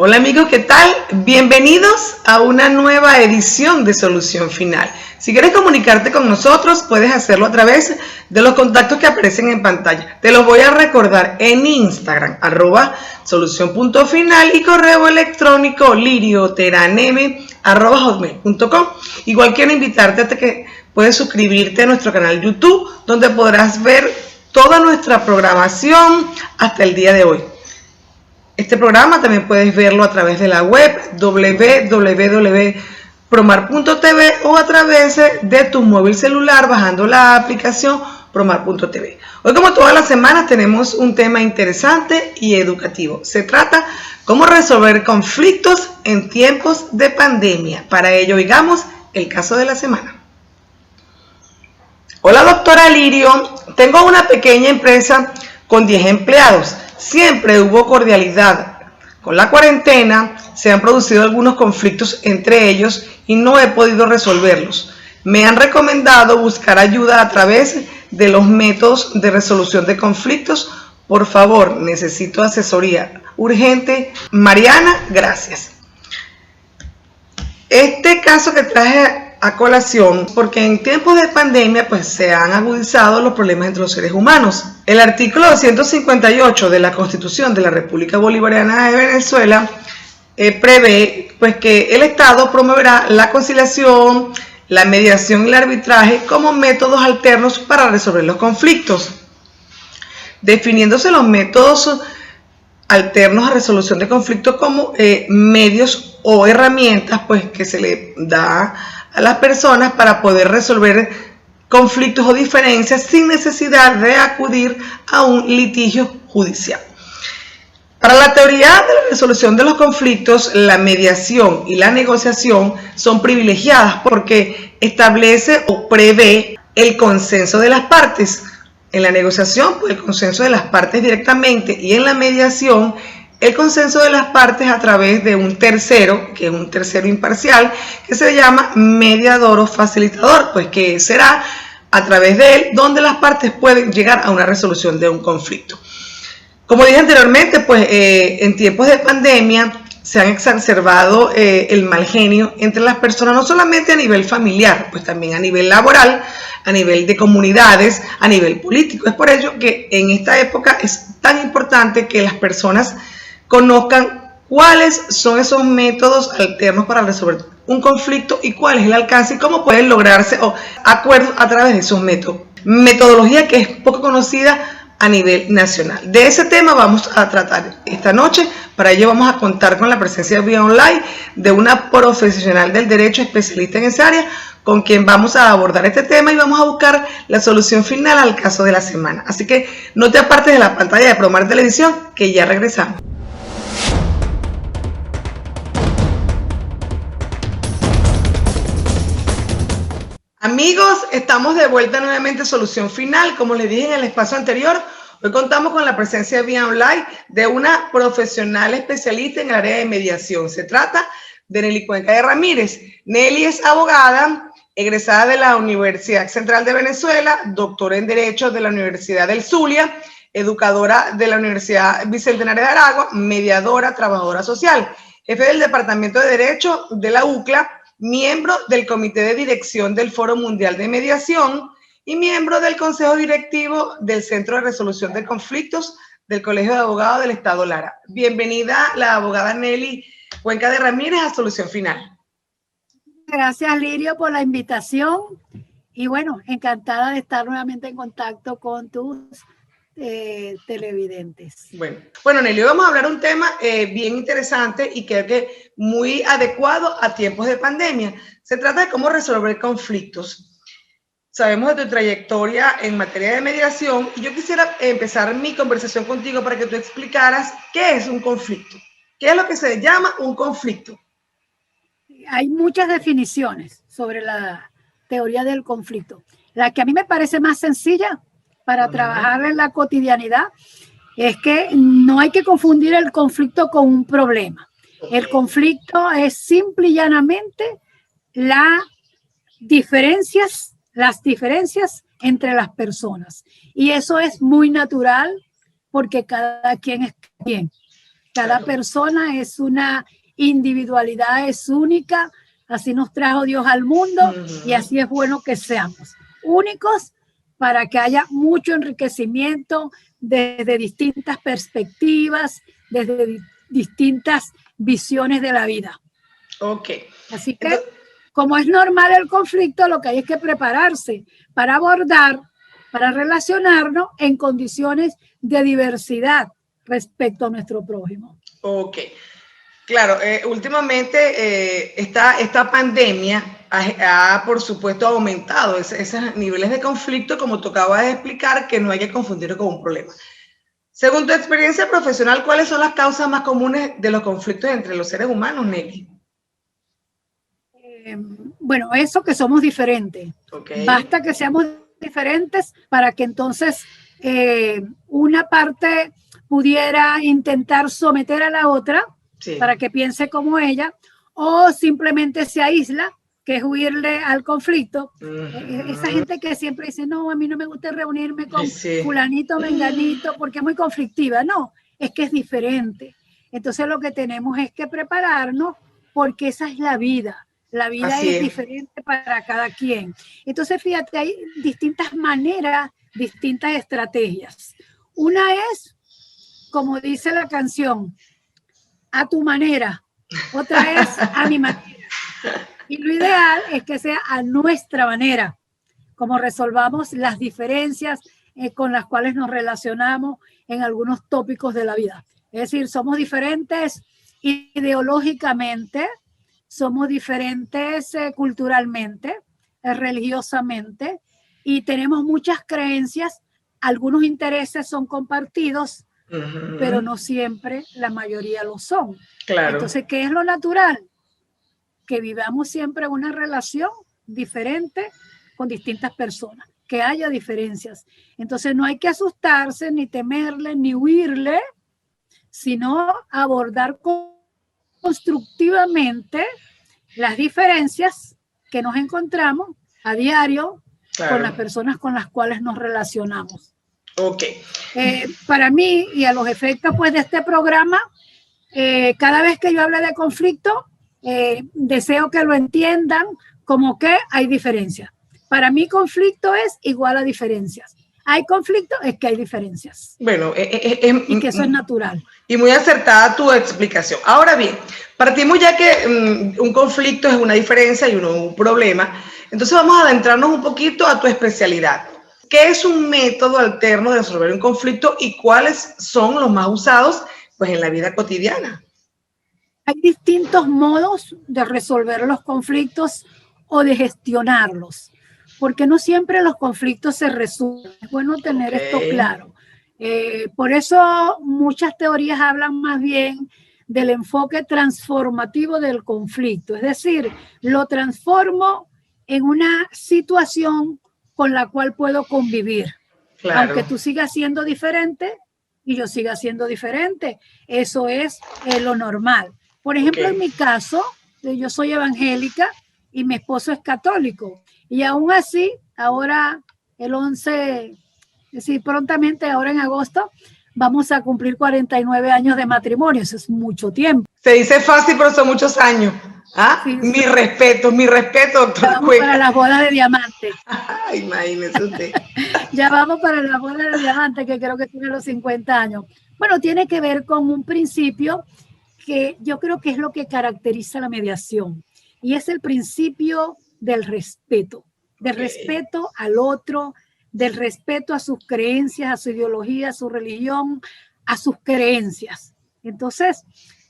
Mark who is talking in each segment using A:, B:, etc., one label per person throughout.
A: Hola amigos, ¿qué tal? Bienvenidos a una nueva edición de Solución Final. Si quieres comunicarte con nosotros, puedes hacerlo a través de los contactos que aparecen en pantalla. Te los voy a recordar en Instagram, @solución.final y correo electrónico lirioteraneme@hotmail.com. Igual quiero invitarte a que puedes suscribirte a nuestro canal YouTube, donde podrás ver toda nuestra programación hasta el día de hoy. Este programa también puedes verlo a través de la web www.promar.tv o a través de tu móvil celular bajando la aplicación promar.tv. Hoy, como todas las semanas, tenemos un tema interesante y educativo. Se trata cómo resolver conflictos en tiempos de pandemia. Para ello, oigamos el caso de la semana. Hola, doctora Lirio. Tengo una pequeña empresa con 10 empleados. Siempre hubo cordialidad. Con la cuarentena se han producido algunos conflictos entre ellos y no he podido resolverlos. Me han recomendado buscar ayuda a través de los métodos de resolución de conflictos. Por favor, necesito asesoría urgente. Mariana, gracias. Este caso que traje a colación, porque en tiempos de pandemia pues se han agudizado los problemas entre los seres humanos. El artículo 258 de la Constitución de la República Bolivariana de Venezuela prevé pues que el Estado promoverá la conciliación, la mediación y el arbitraje como métodos alternos para resolver los conflictos, definiéndose los métodos alternos a resolución de conflictos como medios o herramientas pues que se le da a las personas para poder resolver conflictos o diferencias sin necesidad de acudir a un litigio judicial. Para la teoría de la resolución de los conflictos, la mediación y la negociación son privilegiadas porque establece o prevé el consenso de las partes. En la negociación, pues, el consenso de las partes directamente, y en la mediación, el consenso de las partes a través de un tercero, que es un tercero imparcial, que se llama mediador o facilitador, pues que será a través de él donde las partes pueden llegar a una resolución de un conflicto. Como dije anteriormente, pues en tiempos de pandemia se han exacerbado el mal genio entre las personas, no solamente a nivel familiar, pues también a nivel laboral, a nivel de comunidades, a nivel político. Es por ello que en esta época es tan importante que las personas conozcan cuáles son esos métodos alternos para resolver un conflicto y cuál es el alcance y cómo pueden lograrse acuerdos a través de esos métodos. Metodología que es poco conocida a nivel nacional. De ese tema vamos a tratar esta noche. Para ello vamos a contar con la presencia vía online de una profesional del derecho especialista en esa área, con quien vamos a abordar este tema y vamos a buscar la solución final al caso de la semana. Así que no te apartes de la pantalla de Promar Televisión, que ya regresamos. Amigos, estamos de vuelta nuevamente a Solución Final. Como les dije en el espacio anterior, hoy contamos con la presencia vía online de una profesional especialista en el área de mediación. Se trata de Nelly Cuenca de Ramírez. Nelly es abogada, egresada de la Universidad Central de Venezuela, doctora en Derecho de la Universidad del Zulia, educadora de la Universidad Bicentenario de Aragua, mediadora, trabajadora social, jefe del Departamento de Derecho de la UCLA, miembro del Comité de Dirección del Foro Mundial de Mediación y miembro del Consejo Directivo del Centro de Resolución de Conflictos del Colegio de Abogados del Estado Lara. Bienvenida la abogada Nelly Cuenca de Ramírez a Solución Final.
B: Gracias, Lirio, por la invitación y bueno, encantada de estar nuevamente en contacto con tus televidentes.
A: Bueno, Nelly, vamos a hablar un tema bien interesante y creo que muy adecuado a tiempos de pandemia. Se trata de cómo resolver conflictos. Sabemos de tu trayectoria en materia de mediación y yo quisiera empezar mi conversación contigo para que tú explicaras qué es un conflicto. ¿Qué es lo que se llama un conflicto?
B: Hay muchas definiciones sobre la teoría del conflicto. La que a mí me parece más sencilla para trabajar en la cotidianidad es que no hay que confundir el conflicto con un problema. El conflicto es simple y llanamente las diferencias entre las personas. Y eso es muy natural porque cada quien es quien. Cada persona es una individualidad, es única, así nos trajo Dios al mundo y así es bueno que seamos únicos para que haya mucho enriquecimiento desde distintas perspectivas, desde distintas visiones de la vida.
A: Ok.
B: Así que, como es normal el conflicto, lo que hay es que prepararse para abordar, para relacionarnos en condiciones de diversidad respecto a nuestro prójimo.
A: Ok. Claro, últimamente esta pandemia ha, por supuesto, aumentado esos niveles de conflicto, como tocaba de explicar, que no hay que confundirlo con un problema. Según tu experiencia profesional, ¿cuáles son las causas más comunes de los conflictos entre los seres humanos, Nelly?
B: Bueno, eso que somos diferentes.
A: Okay.
B: Basta que seamos diferentes para que entonces una parte pudiera intentar someter a la otra, sí, para que piense como ella, o simplemente se aísla, que es huirle al conflicto. Esa gente que siempre dice, no, a mí no me gusta reunirme con fulanito, menganito, porque es muy conflictiva. No, es que es diferente. Entonces lo que tenemos es que prepararnos, porque esa es la vida. La vida es diferente para cada quien. Entonces, fíjate, hay distintas maneras, distintas estrategias. Una es, como dice la canción, a tu manera. Otra es a mi manera. Y lo ideal es que sea a nuestra manera, como resolvamos las diferencias con las cuales nos relacionamos en algunos tópicos de la vida. Es decir, somos diferentes ideológicamente, somos diferentes culturalmente, religiosamente, y tenemos muchas creencias, algunos intereses son compartidos, pero no siempre la mayoría lo son.
A: Claro.
B: Entonces, ¿qué es lo natural? Que vivamos siempre una relación diferente con distintas personas, que haya diferencias. Entonces no hay que asustarse, ni temerle, ni huirle, sino abordar constructivamente las diferencias que nos encontramos a diario, claro, con las personas con las cuales nos relacionamos.
A: Ok.
B: Para mí y a los efectos pues de este programa, cada vez que yo hable de conflicto, deseo que lo entiendan como que hay diferencias. Para mí conflicto es igual a diferencias. Hay conflicto, es que hay diferencias.
A: Bueno,
B: y que eso es natural.
A: Y muy acertada tu explicación. Ahora bien, partimos ya que un conflicto es una diferencia y un problema. Entonces vamos a adentrarnos un poquito a tu especialidad. ¿Qué es un método alterno de resolver un conflicto y cuáles son los más usados pues, en la vida cotidiana?
B: Hay distintos modos de resolver los conflictos o de gestionarlos, porque no siempre los conflictos se resuelven. Es bueno tener esto claro. Por eso muchas teorías hablan más bien del enfoque transformativo del conflicto. Es decir, lo transformo en una situación con la cual puedo convivir. Claro. Aunque tú sigas siendo diferente y yo siga siendo diferente. Eso es lo normal. Por ejemplo, en mi caso, yo soy evangélica y mi esposo es católico. Y aún así, ahora el 11, es decir, prontamente ahora en agosto, vamos a cumplir 49 años de matrimonio. Eso es mucho tiempo.
A: Se dice fácil, pero son muchos años. ¿Ah? Sí, mi respeto, doctor.
B: Ya vamos para las bodas de diamante.
A: Imagínese usted.
B: Ya vamos para las bodas de diamante, que creo que tiene los 50 años. Bueno, tiene que ver con un principio que yo creo que es lo que caracteriza la mediación, y es el principio del respeto, del respeto al otro, del respeto a sus creencias, a su ideología, a su religión, a sus creencias. Entonces,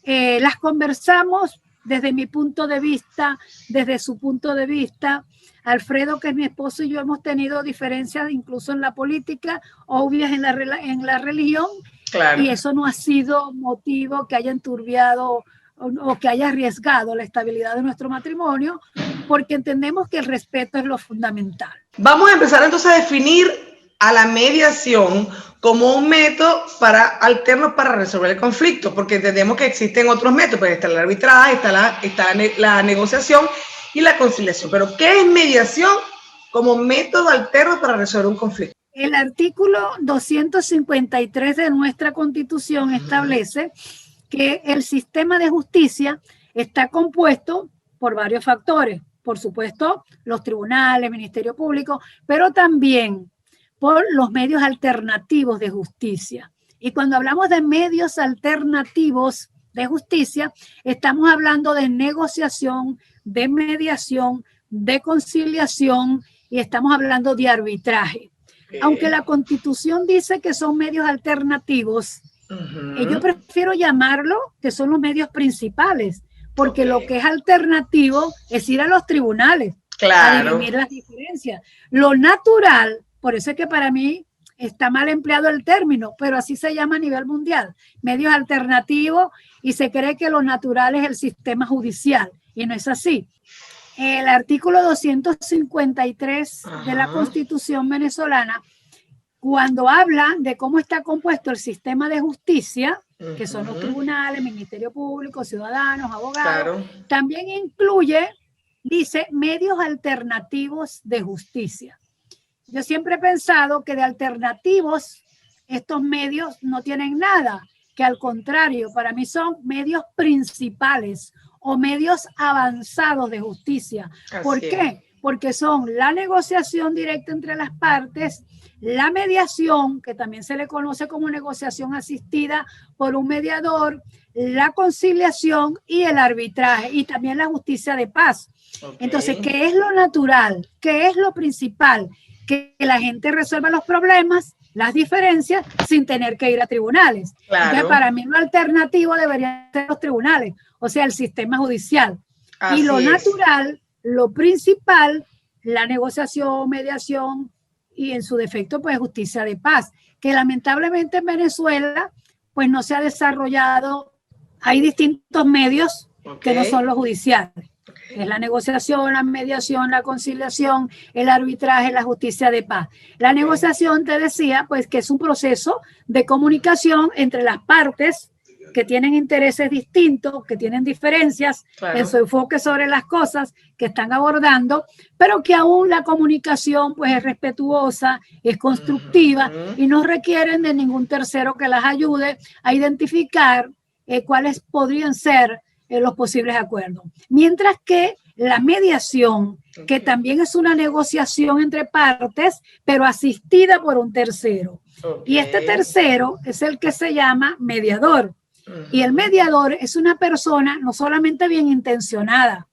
B: las conversamos desde mi punto de vista, desde su punto de vista. Alfredo, que es mi esposo, y yo hemos tenido diferencias incluso en la política, obvias en la religión. Claro. Y eso no ha sido motivo que haya enturbiado o que haya arriesgado la estabilidad de nuestro matrimonio, porque entendemos que el respeto es lo fundamental.
A: Vamos a empezar entonces a definir a la mediación como un método alterno para resolver el conflicto, porque entendemos que existen otros métodos, pues está el arbitraje, está la negociación y la conciliación. Pero ¿qué es mediación como método alterno para resolver un conflicto?
B: El artículo 253 de nuestra Constitución establece que el sistema de justicia está compuesto por varios factores. Por supuesto, los tribunales, Ministerio Público, pero también por los medios alternativos de justicia. Y cuando hablamos de medios alternativos de justicia, estamos hablando de negociación, de mediación, de conciliación y estamos hablando de arbitraje. Aunque la Constitución dice que son medios alternativos, yo prefiero llamarlo que son los medios principales, porque lo que es alternativo es ir a los tribunales a dirimir las diferencias. Lo natural, por eso es que para mí está mal empleado el término, pero así se llama a nivel mundial, medios alternativos, y se cree que lo natural es el sistema judicial, y no es así. El artículo 253 de la Constitución venezolana, cuando habla de cómo está compuesto el sistema de justicia, que son los tribunales, Ministerio Público, ciudadanos, abogados, también incluye, dice, medios alternativos de justicia. Yo siempre he pensado que de alternativos estos medios no tienen nada, que al contrario, para mí son medios principales o medios avanzados de justicia. ¿Por qué? Porque son la negociación directa entre las partes, la mediación, que también se le conoce como negociación asistida por un mediador, la conciliación y el arbitraje, y también la justicia de paz. Entonces, ¿qué es lo natural? ¿Qué es lo principal? Que la gente resuelva los problemas, las diferencias, sin tener que ir a tribunales. Entonces, para mí lo alternativo deberían ser los tribunales, o sea, el sistema judicial. Y lo natural, lo principal, la negociación, mediación y en su defecto, pues justicia de paz, que lamentablemente en Venezuela, pues no se ha desarrollado. Hay distintos medios que no son los judiciales. Es la negociación, la mediación, la conciliación, el arbitraje, la justicia de paz. La negociación, te decía, pues que es un proceso de comunicación entre las partes que tienen intereses distintos, que tienen diferencias en su enfoque sobre las cosas que están abordando, pero que aún la comunicación pues es respetuosa, es constructiva y no requieren de ningún tercero que las ayude a identificar cuáles podrían ser los posibles acuerdos. Mientras que la mediación, que también es una negociación entre partes, pero asistida por un tercero. Y este tercero es el que se llama mediador. Y el mediador es una persona no solamente bien intencionada,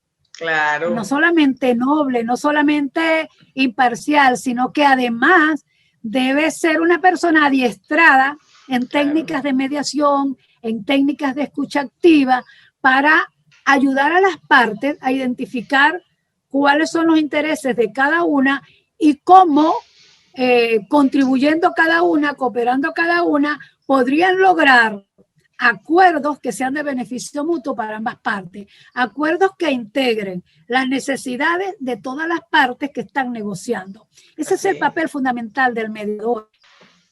B: no solamente noble, no solamente imparcial, sino que además debe ser una persona adiestrada en técnicas de mediación, en técnicas de escucha activa, para ayudar a las partes a identificar cuáles son los intereses de cada una y cómo, contribuyendo cada una, cooperando cada una, podrían lograr acuerdos que sean de beneficio mutuo para ambas partes, acuerdos que integren las necesidades de todas las partes que están negociando. Ese es el papel fundamental del mediador.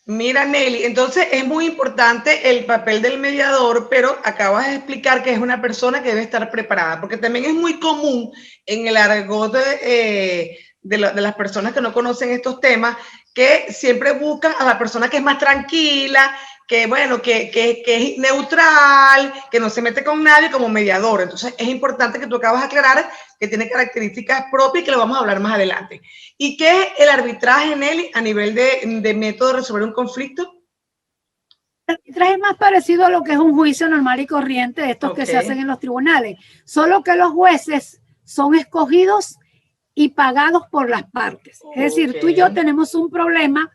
A: Mira, Nelly, entonces es muy importante el papel del mediador, pero acabas de explicar que es una persona que debe estar preparada, porque también es muy común en el argot de las personas que no conocen estos temas, que siempre buscan a la persona que es más tranquila, que bueno, que es neutral, que no se mete con nadie como mediador. Entonces es importante que tú acabas de aclarar que tiene características propias y que lo vamos a hablar más adelante. ¿Y qué es el arbitraje, Nelly, a nivel de método de resolver un conflicto?
B: El arbitraje es más parecido a lo que es un juicio normal y corriente de estos que se hacen en los tribunales, solo que los jueces son escogidos y pagados por las partes. Es decir, tú y yo tenemos un problema,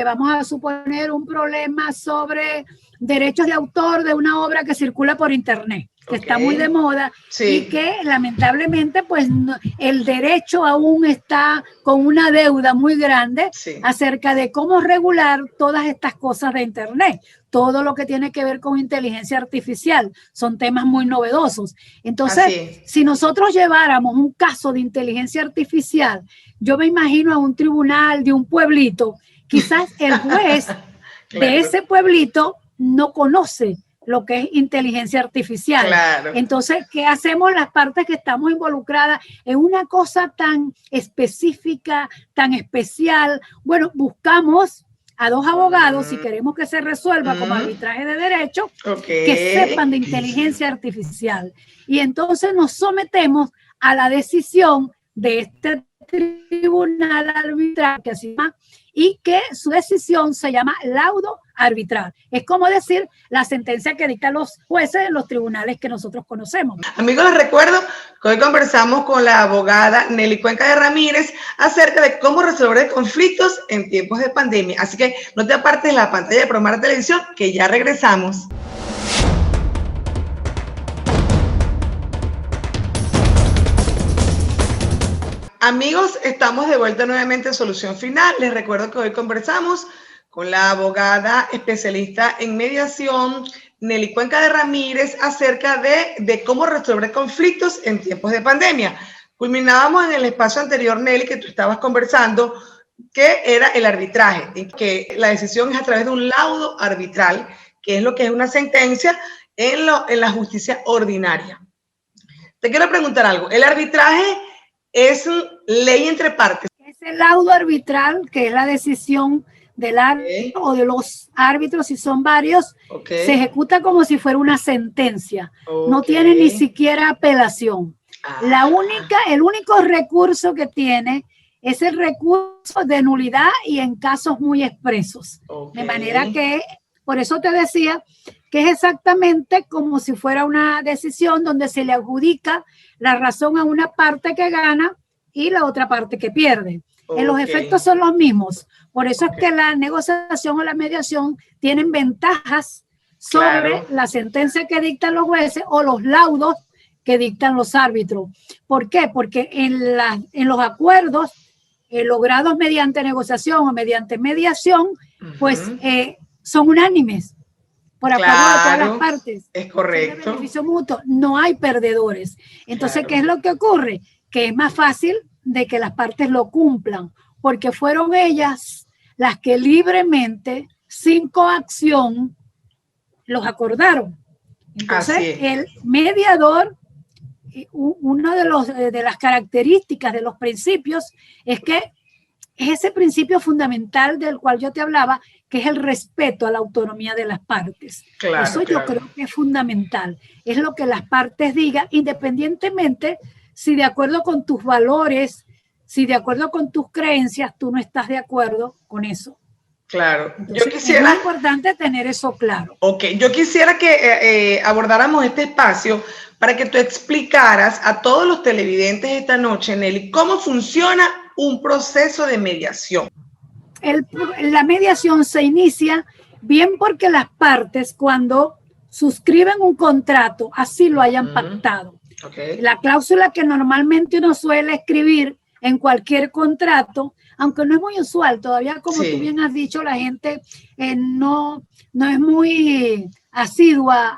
B: vamos a suponer un problema sobre derechos de autor de una obra que circula por internet, que está muy de moda y que lamentablemente pues no, el derecho aún está con una deuda muy grande acerca de cómo regular todas estas cosas de internet. Todo lo que tiene que ver con inteligencia artificial son temas muy novedosos. Entonces, si nosotros lleváramos un caso de inteligencia artificial, yo me imagino a un tribunal de un pueblito, quizás el juez de ese pueblito no conoce lo que es inteligencia artificial. Entonces, ¿qué hacemos las partes que estamos involucradas en una cosa tan específica, tan especial? Bueno, buscamos a dos abogados, si queremos que se resuelva como arbitraje de derecho, que sepan de inteligencia artificial. Y entonces nos sometemos a la decisión de este tribunal arbitral, que se llama, y que su decisión se llama laudo arbitral. Es como decir la sentencia que dictan los jueces en los tribunales que nosotros conocemos.
A: Amigos, les recuerdo que hoy conversamos con la abogada Nelly Cuenca de Ramírez acerca de cómo resolver conflictos en tiempos de pandemia. Así que no te apartes de la pantalla de Promar Televisión, que ya regresamos. Amigos, estamos de vuelta nuevamente en Solución Final. Les recuerdo que hoy conversamos con la abogada especialista en mediación, Nelly Cuenca de Ramírez, acerca de cómo resolver conflictos en tiempos de pandemia. Culminábamos en el espacio anterior, Nelly, que tú estabas conversando, que era el arbitraje, y que la decisión es a través de un laudo arbitral, que es lo que es una sentencia en la justicia ordinaria. Te quiero preguntar algo. ¿El arbitraje es ley entre partes?
B: Es el laudo arbitral, que es la decisión del árbitro o de los árbitros, si son varios, se ejecuta como si fuera una sentencia. No tiene ni siquiera apelación. El único recurso que tiene es el recurso de nulidad y en casos muy expresos. De manera que, por eso te decía que es exactamente como si fuera una decisión donde se le adjudica la razón a una parte que gana y la otra parte que pierde. Los efectos son los mismos. Por eso es que la negociación o la mediación tienen ventajas sobre la sentencia que dictan los jueces o los laudos que dictan los árbitros. ¿Por qué? Porque en los acuerdos logrados mediante negociación o mediante mediación, pues son unánimes, por acuerdo de todas las partes.
A: Es correcto.
B: De beneficio mutuo, no hay perdedores. Entonces, ¿qué es lo que ocurre? Que es más fácil de que las partes lo cumplan, porque fueron ellas las que libremente, sin coacción, los acordaron. Entonces, el mediador, una de las características de los principios es que es ese principio fundamental del cual yo te hablaba, que es el respeto a la autonomía de las partes. Eso yo creo que es fundamental. Es lo que las partes digan, independientemente si de acuerdo con tus valores, si de acuerdo con tus creencias, tú no estás de acuerdo con eso.
A: Claro.
B: Entonces, es muy importante tener eso claro.
A: Yo quisiera que abordáramos este espacio para que tú explicaras a todos los televidentes esta noche, Nelly, cómo funciona un proceso de mediación.
B: La mediación se inicia bien porque las partes, cuando suscriben un contrato, así lo hayan pactado. La cláusula que normalmente uno suele escribir en cualquier contrato, aunque no es muy usual todavía, como tú bien has dicho, la gente no es muy asidua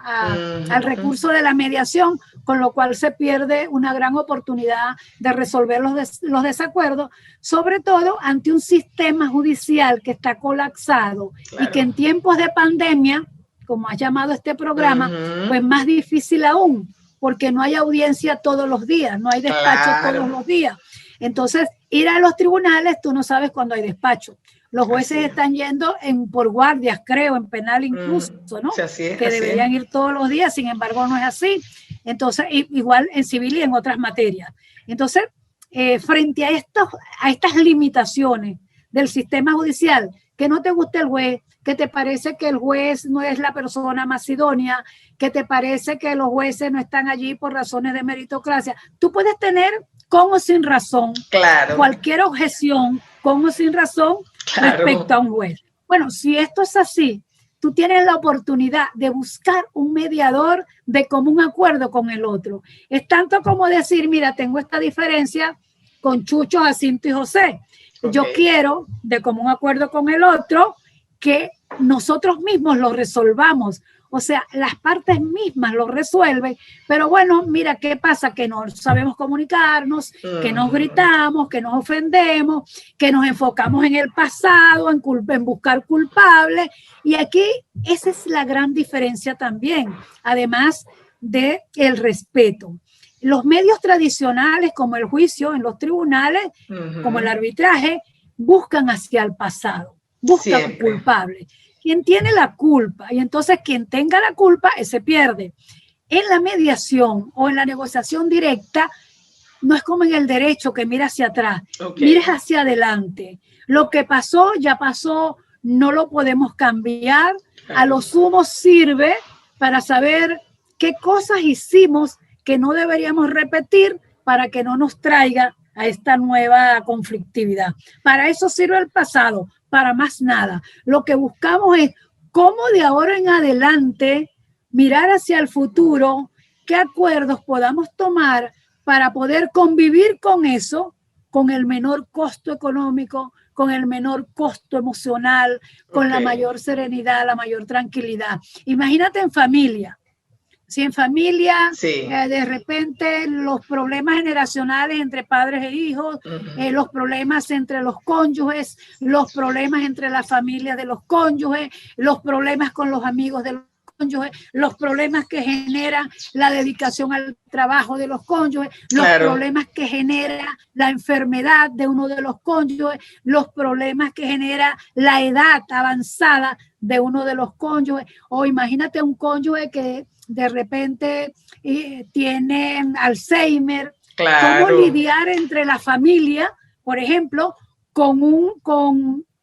B: al recurso de la mediación, con lo cual se pierde una gran oportunidad de resolver los desacuerdos, sobre todo ante un sistema judicial que está colapsado y que en tiempos de pandemia, como has llamado este programa, pues más difícil aún, porque no hay audiencia todos los días, no hay despacho todos los días. Entonces, ir a los tribunales, tú no sabes cuándo hay despacho. Los jueces están yendo por guardias, creo, en penal incluso, ¿no? Que deberían ir todos los días, sin embargo, no es así. Entonces, igual en civil y en otras materias. Entonces, frente a estas limitaciones del sistema judicial, que no te guste el juez, que te parece que el juez no es la persona más idónea, que te parece que los jueces no están allí por razones de meritocracia, tú puedes tener con o sin razón cualquier objeción, con o sin razón, respecto a un juez. Bueno, si esto es así, tú tienes la oportunidad de buscar un mediador de común acuerdo con el otro. Es tanto como decir, mira, tengo esta diferencia con Chucho, Jacinto y José. Yo quiero, de común acuerdo con el otro, que nosotros mismos lo resolvamos. O sea, las partes mismas lo resuelven, pero bueno, mira qué pasa, que no sabemos comunicarnos, que nos gritamos, que nos ofendemos, que nos enfocamos en el pasado, en buscar culpables, y aquí esa es la gran diferencia también, además de el respeto. Los medios tradicionales, como el juicio en los tribunales, como el arbitraje, buscan hacia el pasado. busca un culpable. ¿Quién tiene la culpa? Y entonces quien tenga la culpa, ese pierde. En la mediación o en la negociación directa, no es como en el derecho que mira hacia atrás, miras hacia adelante. Lo que pasó, ya pasó, no lo podemos cambiar. A lo sumo sirve para saber qué cosas hicimos que no deberíamos repetir para que no nos traiga a esta nueva conflictividad. Para eso sirve el pasado, para más nada. Lo que buscamos es cómo de ahora en adelante mirar hacia el futuro, qué acuerdos podamos tomar para poder convivir con eso, con el menor costo económico, con el menor costo emocional, con la mayor serenidad, la mayor tranquilidad. Imagínate en familia. Si en familia de repente los problemas generacionales entre padres e hijos, los problemas entre los cónyuges, los problemas entre las familias de los cónyuges, los problemas con los amigos de los cónyuges, los problemas que genera la dedicación al trabajo de los cónyuges, los problemas que genera la enfermedad de uno de los cónyuges, los problemas que genera la edad avanzada de uno de los cónyuges. O imagínate un cónyuge que de repente tiene Alzheimer. ¿Cómo lidiar entre la familia, por ejemplo,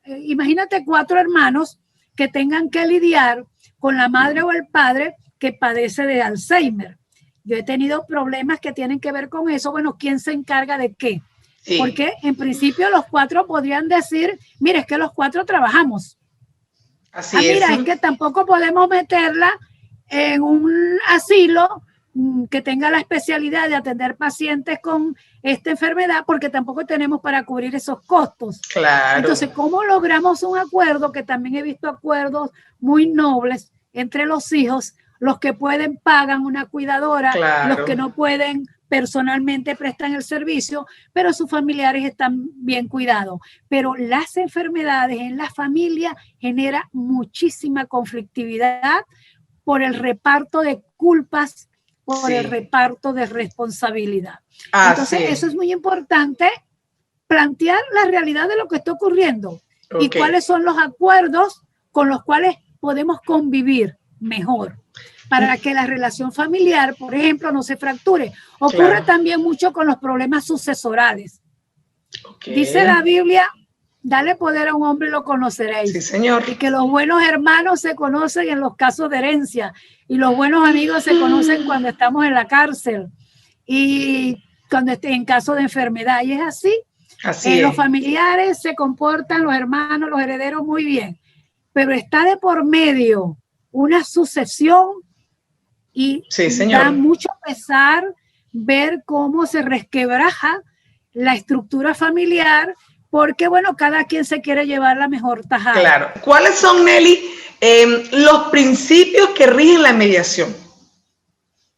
B: imagínate 4 hermanos que tengan que lidiar con la madre o el padre que padece de Alzheimer? Yo he tenido problemas que tienen que ver con eso. Bueno, ¿quién se encarga de qué? Porque en principio los 4 podrían decir, mire, es que los 4 trabajamos. Mira, es que tampoco podemos meterla en un asilo que tenga la especialidad de atender pacientes con esta enfermedad, porque tampoco tenemos para cubrir esos costos. Entonces, ¿cómo logramos un acuerdo? Que también he visto acuerdos muy nobles entre los hijos. Los que pueden pagan una cuidadora, los que no pueden personalmente prestan el servicio, pero sus familiares están bien cuidados. Pero las enfermedades en la familia generan muchísima conflictividad por el reparto de culpas, por el reparto de responsabilidad. Entonces, eso es muy importante, plantear la realidad de lo que está ocurriendo y cuáles son los acuerdos con los cuales podemos convivir mejor para que la relación familiar, por ejemplo, no se fracture. Ocurre también mucho con los problemas sucesorales. Dice la Biblia, dale poder a un hombre y lo conoceréis.
A: Sí, señor.
B: Y que los buenos hermanos se conocen en los casos de herencia. Y los buenos amigos se conocen cuando estamos en la cárcel. Y cuando en caso de enfermedad. Y es así. Los familiares se comportan, los hermanos, los herederos muy bien. Pero está de por medio una sucesión y da mucho pesar ver cómo se resquebraja la estructura familiar, porque, bueno, cada quien se quiere llevar la mejor tajada.
A: Claro. ¿Cuáles son, Nelly, los principios que rigen la mediación?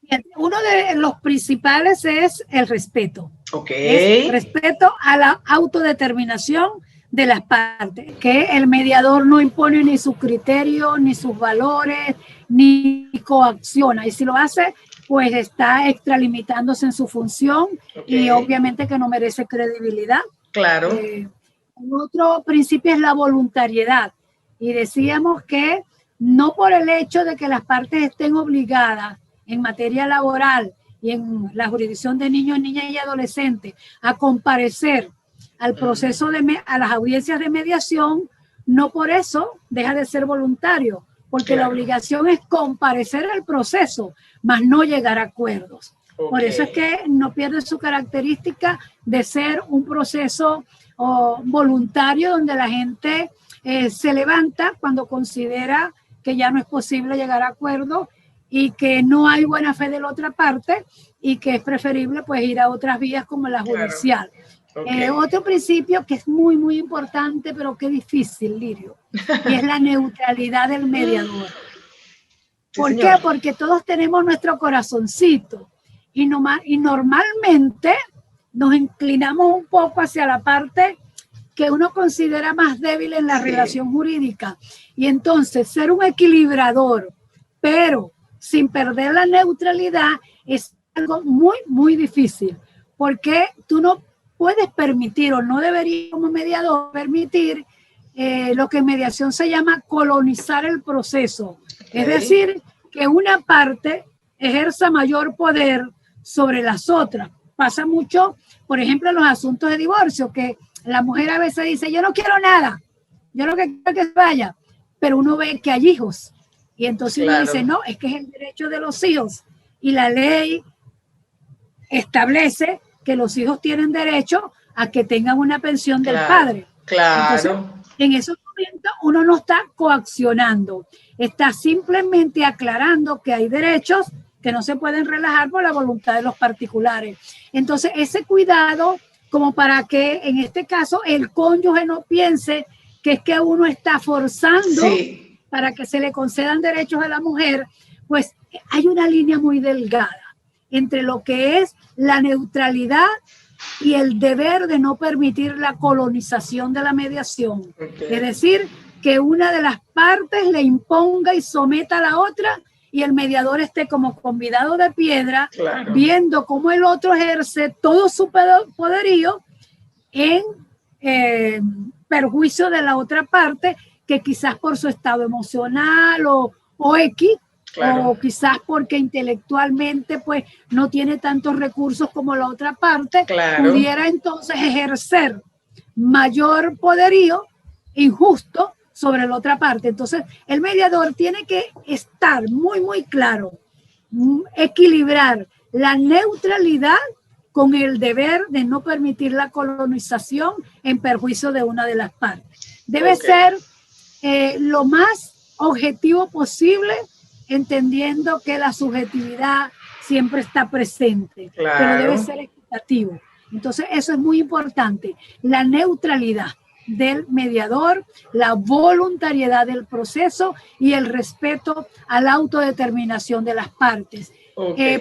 B: Bien, uno de los principales es el respeto.
A: Es
B: respeto a la autodeterminación de las partes, que el mediador no impone ni su criterio, ni sus valores, ni coacciona. Y si lo hace, pues está extralimitándose en su función y obviamente que no merece credibilidad.
A: Claro.
B: Otro principio es la voluntariedad. Y decíamos que no por el hecho de que las partes estén obligadas en materia laboral y en la jurisdicción de niños, niñas y adolescentes a comparecer al proceso a las audiencias de mediación, no por eso deja de ser voluntario, porque la obligación es comparecer al proceso, más no llegar a acuerdos. Por eso es que no pierde su característica de ser un proceso voluntario donde la gente se levanta cuando considera que ya no es posible llegar a acuerdos y que no hay buena fe de la otra parte y que es preferible pues ir a otras vías como la judicial. Otro principio que es muy, muy importante, pero que difícil, Lirio, y es la neutralidad del mediador. ¿Por qué? Porque todos tenemos nuestro corazoncito y normalmente nos inclinamos un poco hacia la parte que uno considera más débil en la relación jurídica. Y entonces ser un equilibrador, pero sin perder la neutralidad, es algo muy, muy difícil, porque tú no puedes permitir o no deberías como mediador permitir lo que en mediación se llama colonizar el proceso. Es decir, que una parte ejerza mayor poder sobre las otras. Pasa mucho, por ejemplo, en los asuntos de divorcio, que la mujer a veces dice, yo no quiero nada, yo lo que quiero es que se vaya, pero uno ve que hay hijos. Y entonces uno dice, no, es que es el derecho de los hijos. Y la ley establece que los hijos tienen derecho a que tengan una pensión del padre. Entonces, en esos momentos uno no está coaccionando, está simplemente aclarando que hay derechos que no se pueden relajar por la voluntad de los particulares. Entonces, ese cuidado como para que en este caso el cónyuge no piense que es que uno está forzando para que se le concedan derechos a la mujer, pues hay una línea muy delgada entre lo que es la neutralidad y el deber de no permitir la colonización de la mediación. Es decir, que una de las partes le imponga y someta a la otra y el mediador esté como convidado de piedra, viendo cómo el otro ejerce todo su poderío en perjuicio de la otra parte, que quizás por su estado emocional o X, o quizás porque intelectualmente pues no tiene tantos recursos como la otra parte, pudiera entonces ejercer mayor poderío injusto sobre la otra parte. Entonces el mediador tiene que estar muy, muy claro, equilibrar la neutralidad con el deber de no permitir la colonización en perjuicio de una de las partes. Debe ser lo más objetivo posible, entendiendo que la subjetividad siempre está presente, pero debe ser equitativo. Entonces eso es muy importante, la neutralidad del mediador, la voluntariedad del proceso y el respeto a la autodeterminación de las partes.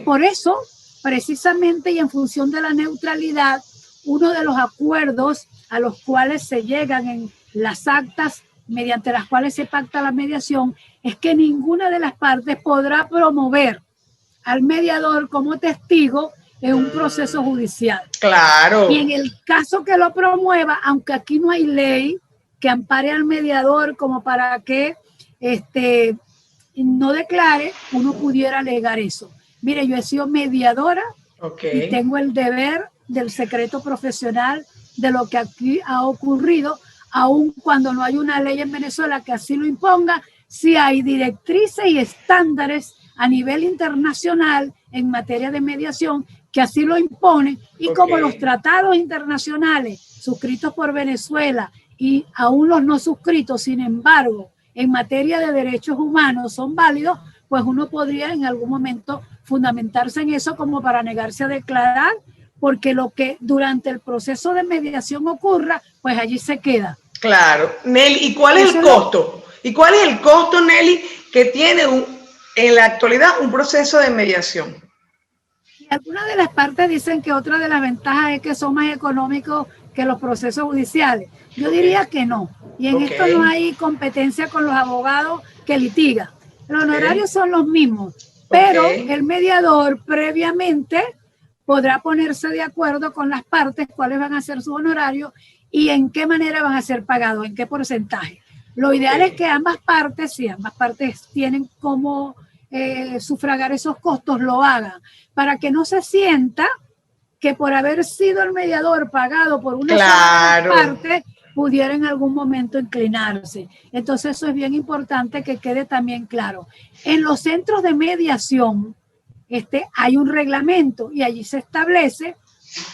B: Por eso, precisamente y en función de la neutralidad, uno de los acuerdos a los cuales se llegan en las actas mediante las cuales se pacta la mediación es que ninguna de las partes podrá promover al mediador como testigo en un proceso judicial. Y en el caso que lo promueva, aunque aquí no hay ley que ampare al mediador como para que no declare, uno pudiera alegar eso. Mire, yo he sido mediadora y tengo el deber del secreto profesional de lo que aquí ha ocurrido, aun cuando no hay una ley en Venezuela que así lo imponga, sí hay directrices y estándares a nivel internacional en materia de mediación que así lo imponen, y como los tratados internacionales suscritos por Venezuela y aún los no suscritos, sin embargo, en materia de derechos humanos son válidos, pues uno podría en algún momento fundamentarse en eso como para negarse a declarar, porque lo que durante el proceso de mediación ocurra, pues allí se queda.
A: Claro. Nelly, ¿y cuál es el costo? ¿Y cuál es el costo, Nelly, que tiene en la actualidad un proceso de mediación?
B: Algunas de las partes dicen que otra de las ventajas es que son más económicos que los procesos judiciales. Yo diría que no. Y en esto no hay competencia con los abogados que litigan. Los honorarios son los mismos, pero el mediador previamente podrá ponerse de acuerdo con las partes cuáles van a ser sus honorarios y en qué manera van a ser pagados, en qué porcentaje. Lo ideal es que ambas partes, si ambas partes tienen cómo sufragar esos costos, lo hagan, para que no se sienta que por haber sido el mediador pagado por una sola parte, pudiera en algún momento inclinarse. Entonces eso es bien importante que quede también claro. En los centros de mediación hay un reglamento y allí se establece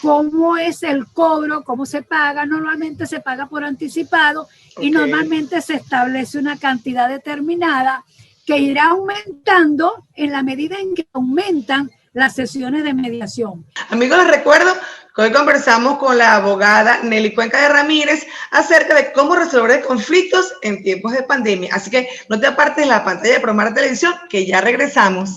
B: cómo es el cobro, cómo se paga. Normalmente se paga por anticipado y normalmente se establece una cantidad determinada que irá aumentando en la medida en que aumentan las sesiones de mediación.
A: Amigos, les recuerdo que hoy conversamos con la abogada Nelly Cuenca de Ramírez acerca de cómo resolver conflictos en tiempos de pandemia. Así que no te apartes de la pantalla de Promar Televisión, que ya regresamos.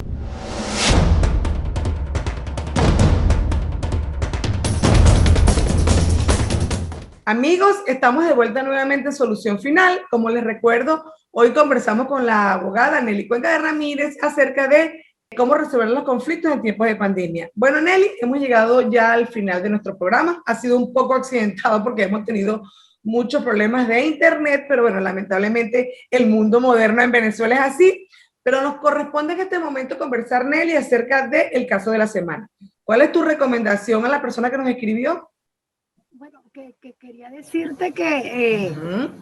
A: Amigos, estamos de vuelta nuevamente en Solución Final. Como les recuerdo, hoy conversamos con la abogada Nelly Cuenca de Ramírez acerca de cómo resolver los conflictos en tiempos de pandemia. Bueno, Nelly, hemos llegado ya al final de nuestro programa. Ha sido un poco accidentado porque hemos tenido muchos problemas de internet, pero bueno, lamentablemente el mundo moderno en Venezuela es así. Pero nos corresponde en este momento conversar, Nelly, acerca del caso de la semana. ¿Cuál es tu recomendación a la persona que nos escribió?
B: Bueno, que quería decirte que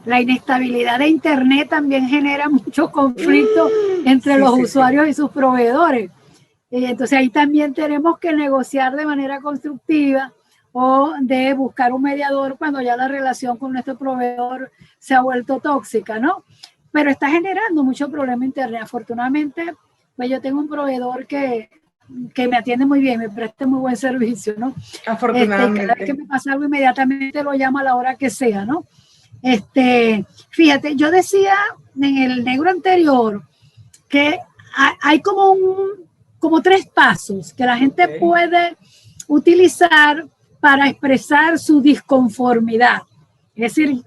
B: la inestabilidad de internet también genera mucho conflicto entre los usuarios y sus proveedores. Entonces ahí también tenemos que negociar de manera constructiva o de buscar un mediador cuando ya la relación con nuestro proveedor se ha vuelto tóxica, ¿no? Pero está generando mucho problema internet. Afortunadamente, pues yo tengo un proveedor que me atiende muy bien, me presta muy buen servicio, ¿no?
A: Afortunadamente.
B: Cada vez que me pasa algo, inmediatamente lo llamo a la hora que sea, ¿no? Fíjate, yo decía en el negro anterior que hay como 3 pasos que la gente puede utilizar para expresar su disconformidad. Es decir,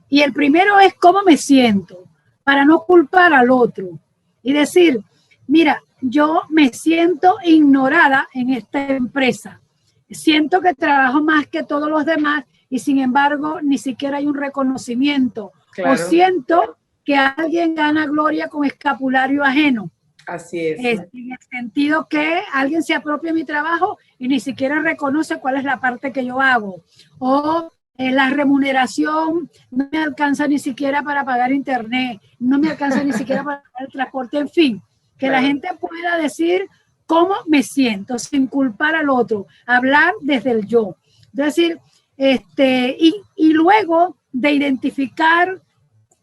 B: y el primero es cómo me siento, para no culpar al otro y decir, mira, yo me siento ignorada en esta empresa. Siento que trabajo más que todos los demás y sin embargo ni siquiera hay un reconocimiento. Claro. O siento que alguien gana gloria con escapulario ajeno.
A: Así es.
B: En el sentido que alguien se apropia de mi trabajo y ni siquiera reconoce cuál es la parte que yo hago. O la remuneración no me alcanza ni siquiera para pagar internet, no me alcanza ni siquiera para pagar el transporte, en fin. Que claro, la gente pueda decir cómo me siento sin culpar al otro, hablar desde el yo. Es decir, y luego de identificar,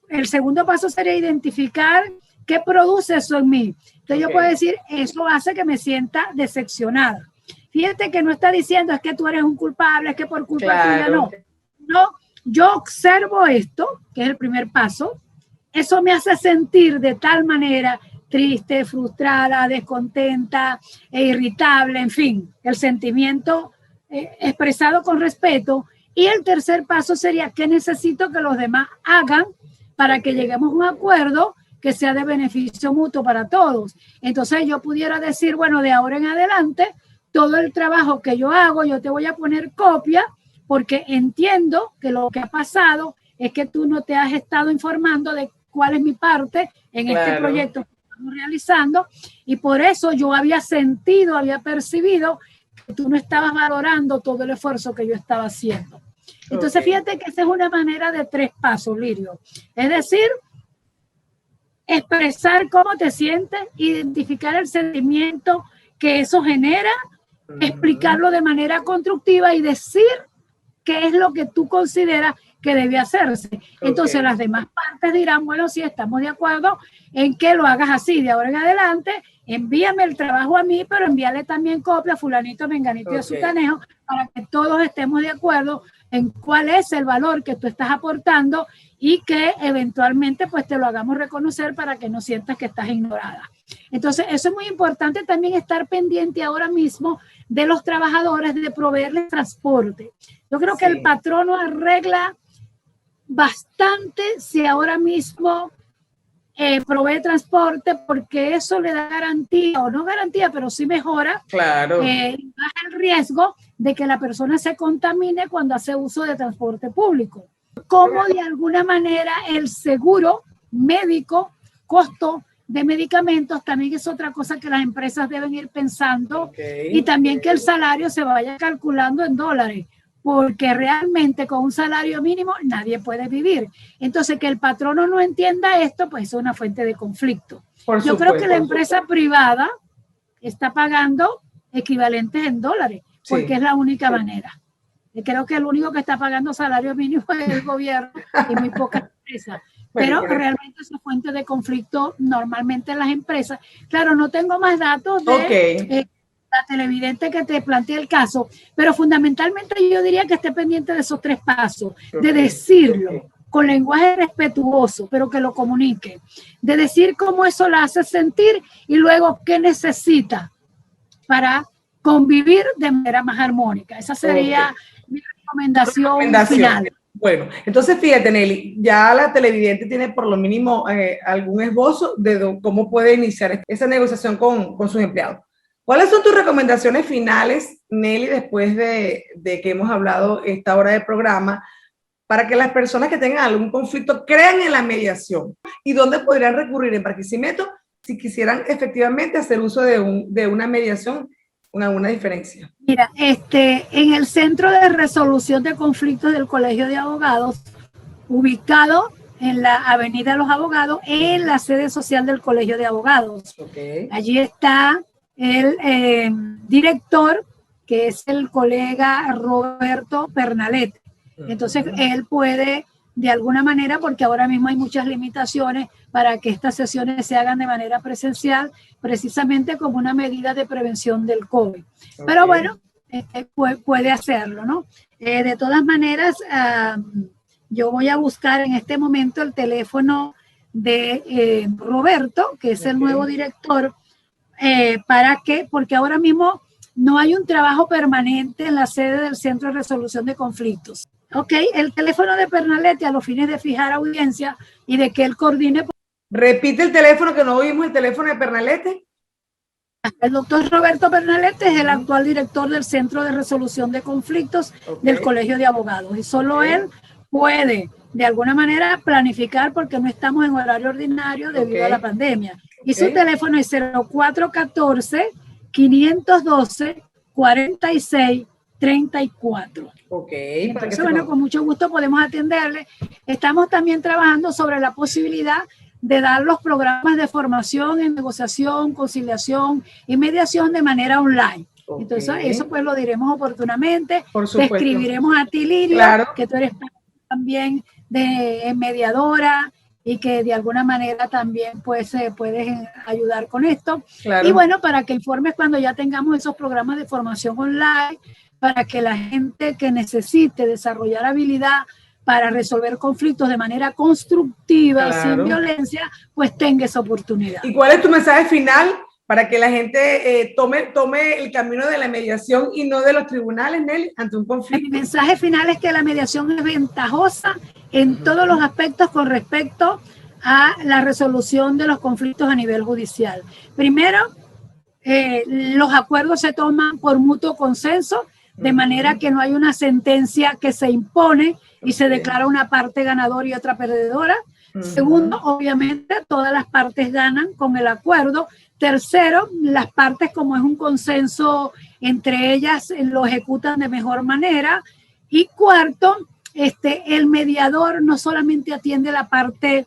B: el segundo paso sería identificar qué produce eso en mí. Entonces yo puedo decir, eso hace que me sienta decepcionada. Fíjate que no está diciendo es que tú eres un culpable, es que por culpa tuya no. No, yo observo esto, que es el primer paso, eso me hace sentir de tal manera triste, frustrada, descontenta e irritable, en fin, el sentimiento expresado con respeto. Y el tercer paso sería qué necesito que los demás hagan para que lleguemos a un acuerdo que sea de beneficio mutuo para todos. Entonces yo pudiera decir, bueno, de ahora en adelante, todo el trabajo que yo hago, yo te voy a poner copia porque entiendo que lo que ha pasado es que tú no te has estado informando de cuál es mi parte en este proyecto que estamos realizando y por eso yo había sentido, había percibido que tú no estabas valorando todo el esfuerzo que yo estaba haciendo. Entonces fíjate que esa es una manera de 3 pasos, Lirio. Es decir, expresar cómo te sientes, identificar el sentimiento que eso genera, explicarlo de manera constructiva y decir qué es lo que tú consideras que debe hacerse. Entonces las demás partes dirán, bueno, sí, estamos de acuerdo en que lo hagas así. De ahora en adelante, envíame el trabajo a mí, pero envíale también copia a fulanito, menganito y a sutanejo para que todos estemos de acuerdo en cuál es el valor que tú estás aportando y que eventualmente pues te lo hagamos reconocer para que no sientas que estás ignorada. Entonces eso es muy importante también estar pendiente ahora mismo de los trabajadores, de proveerles transporte. Yo creo que el patrono arregla bastante si ahora mismo provee transporte porque eso le da garantía, o no garantía, pero sí mejora baja el riesgo de que la persona se contamine cuando hace uso de transporte público. Como de alguna manera el seguro médico, costo de medicamentos, también es otra cosa que las empresas deben ir pensando y también que el salario se vaya calculando en dólares, porque realmente con un salario mínimo nadie puede vivir. Entonces, que el patrono no entienda esto, pues es una fuente de conflicto. Yo creo que la empresa privada está pagando equivalentes en dólares, porque es la única manera. Y creo que el único que está pagando salario mínimo es el gobierno y muy pocas empresas. Pero realmente es una fuente de conflicto normalmente en las empresas. Claro, no tengo más datos de la televidente que te plantea el caso, pero fundamentalmente yo diría que esté pendiente de esos 3 pasos, de decirlo con lenguaje respetuoso, pero que lo comunique, de decir cómo eso la hace sentir y luego qué necesita para convivir de manera más armónica. Esa sería mi recomendación final.
A: Bueno, entonces fíjate, Nelly, ya la televidente tiene por lo mínimo algún esbozo de cómo puede iniciar esa negociación con sus empleados. ¿Cuáles son tus recomendaciones finales, Nelly, después de que hemos hablado esta hora de programa, para que las personas que tengan algún conflicto crean en la mediación? ¿Y dónde podrían recurrir en Barquisimeto si quisieran efectivamente hacer uso de una mediación con alguna diferencia?
B: Mira, en el Centro de Resolución de Conflictos del Colegio de Abogados, ubicado en la Avenida de los Abogados, en la sede social del Colegio de Abogados.
A: Okay.
B: Allí está el director, que es el colega Roberto Pernalete. Entonces, él puede, de alguna manera, porque ahora mismo hay muchas limitaciones para que estas sesiones se hagan de manera presencial, precisamente como una medida de prevención del COVID. Okay. Pero bueno, puede hacerlo, ¿no? De todas maneras, yo voy a buscar en este momento el teléfono de Roberto, que es el nuevo director, porque ahora mismo no hay un trabajo permanente en la sede del Centro de Resolución de Conflictos. Ok, el teléfono de Pernalete a los fines de fijar audiencia y de que él coordine.
A: Repite el teléfono, que no oímos el teléfono de Pernalete.
B: El doctor Roberto Pernalete es el actual director del Centro de Resolución de Conflictos del Colegio de Abogados, y solo él puede de alguna manera planificar, porque no estamos en horario ordinario debido a la pandemia. Y su teléfono es 0414-512-4634. Entonces, bueno, con mucho gusto podemos atenderle. Estamos también trabajando sobre la posibilidad de dar los programas de formación en negociación, conciliación y mediación de manera online. Entonces, eso pues lo diremos oportunamente. Te escribiremos a ti, Lilia, que tú eres también mediadora y que de alguna manera también pues puedes ayudar con esto. Y bueno, para que informes cuando ya tengamos esos programas de formación online, para que la gente que necesite desarrollar habilidad para resolver conflictos de manera constructiva, sin violencia, pues tenga esa oportunidad.
A: ¿Y cuál es tu mensaje final para que la gente tome el camino de la mediación y no de los tribunales, Nelly, ante un conflicto?
B: Mi mensaje final es que la mediación es ventajosa en todos los aspectos con respecto a la resolución de los conflictos a nivel judicial. Primero, los acuerdos se toman por mutuo consenso, de manera que no hay una sentencia que se impone y se declara una parte ganadora y otra perdedora. Segundo, obviamente, todas las partes ganan con el acuerdo. Tercero, las partes, como es un consenso entre ellas, lo ejecutan de mejor manera. Y cuarto, el mediador no solamente atiende la parte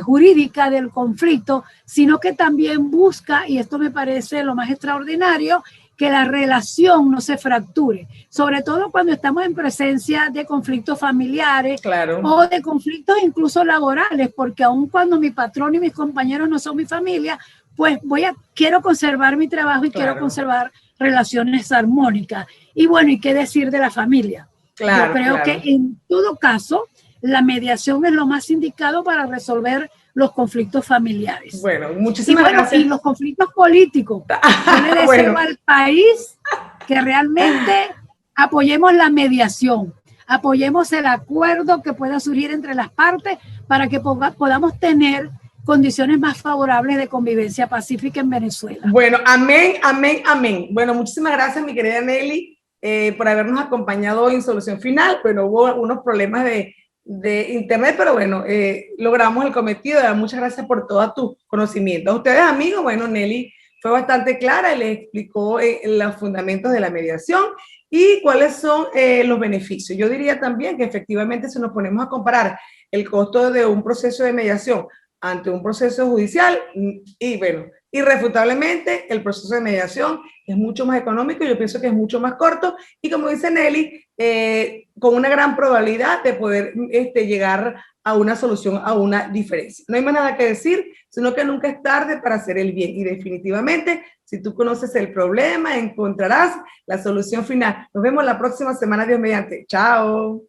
B: jurídica del conflicto, sino que también busca, y esto me parece lo más extraordinario, que la relación no se fracture, sobre todo cuando estamos en presencia de conflictos familiares o de conflictos incluso laborales, porque aun cuando mi patrón y mis compañeros no son mi familia, pues quiero conservar mi trabajo y quiero conservar relaciones armónicas. Y bueno, ¿y qué decir de la familia? Yo creo que en todo caso la mediación es lo más indicado para resolver los conflictos familiares.
A: Bueno, muchísimas gracias.
B: Y los conflictos políticos. Yo le deseo al país que realmente apoyemos la mediación, apoyemos el acuerdo que pueda surgir entre las partes para que podamos tener condiciones más favorables de convivencia pacífica en Venezuela.
A: Bueno, amén, amén, amén. Bueno, muchísimas gracias, mi querida Nelly, por habernos acompañado hoy en Solución Final. Bueno, hubo unos problemas de internet, pero bueno, logramos el cometido. Muchas gracias por todo tu conocimiento. A ustedes, amigos, bueno, Nelly fue bastante clara y les explicó los fundamentos de la mediación y cuáles son los beneficios. Yo diría también que efectivamente, si nos ponemos a comparar el costo de un proceso de mediación ante un proceso judicial, y bueno, irrefutablemente el proceso de mediación es mucho más económico, yo pienso que es mucho más corto y, como dice Nelly, con una gran probabilidad de poder llegar a una solución, a una diferencia. No hay más nada que decir, sino que nunca es tarde para hacer el bien, y definitivamente, si tú conoces el problema, encontrarás la solución final. Nos vemos la próxima semana, Dios mediante. Chao.